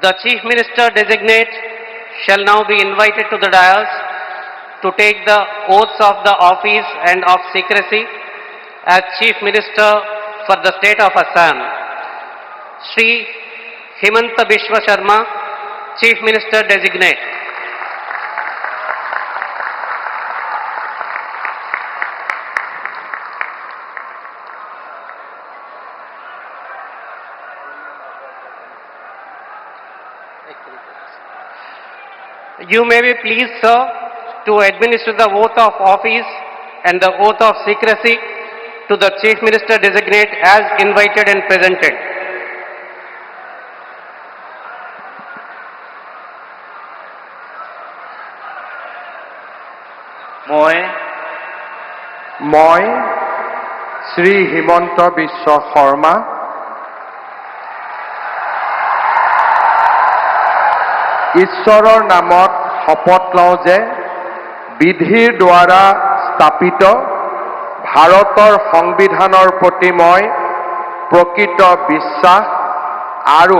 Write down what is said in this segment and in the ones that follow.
The Chief Minister designate shall now be invited to the dais to take the oaths of the office and of secrecy as Chief Minister for the state of Assam. Shri Himanta Biswa Sharma, Chief Minister designate. You may be pleased, sir, to administer the oath of office and the oath of secrecy to the Chief Minister designate as invited and presented. মই শ্ৰী হিমন্ত বিশ্ব শৰ্মা ঈশ্বৰৰ নামত শপত লওঁ যে বিধিৰ দ্বাৰা স্থাপিত ভাৰতৰ সংবিধানৰ প্ৰতি মই প্ৰকৃত বিশ্বাস আৰু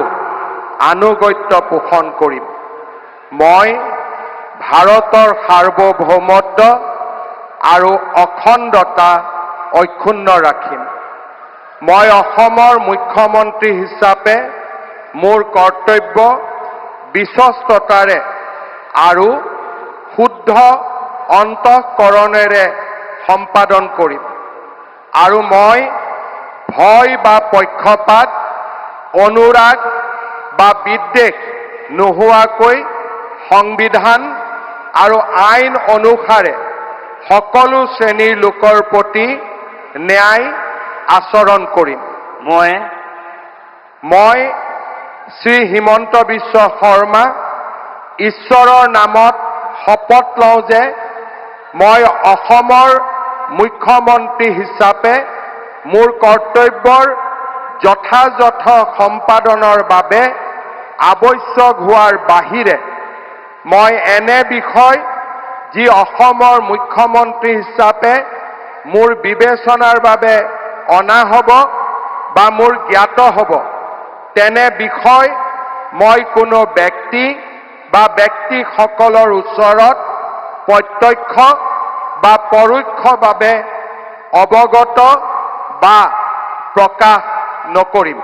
আনুগত্য পোষণ কৰিম। মই ভাৰতৰ সাৰ্বভৌমত্ব আৰু অখণ্ডতা অক্ষুণ্ণ ৰাখিম। মই অসমৰ মুখ্যমন্ত্ৰী হিচাপে মোৰ কৰ্তব্য বিশ্বস্ততাৰে আৰু শুদ্ধ অন্তঃকৰণেৰে সম্পাদন কৰিম আৰু মই ভয় বা পক্ষপাত অনুৰাগ বা বিদ্বেষ নোহোৱাকৈ সংবিধান আৰু আইন অনুসাৰে সকলো শ্ৰেণীৰ লোকৰ প্ৰতি ন্যায় আচৰণ কৰিম। মই শ্ৰী হিমন্ত বিশ্ব শৰ্মা ঈশ্বৰৰ নামত শপত লওঁ যে মই অসমৰ মুখ্যমন্ত্ৰী হিচাপে মোৰ কৰ্তব্যৰ যথাযথ সম্পাদনৰ বাবে আৱশ্যক হোৱাৰ বাহিৰে মই এনে বিষয় যি অসমৰ মুখ্যমন্ত্ৰী হিচাপে মোৰ বিবেচনাৰ বাবে অনা হ'ব বা মোৰ জ্ঞাত হ'ব তেনে বিষয় মই কোনো ব্যক্তি বা ব্যক্তিসকলৰ ওচৰত প্ৰত্যক্ষ বা পৰোক্ষভাৱে অৱগত বা প্ৰকাশ নকৰিম।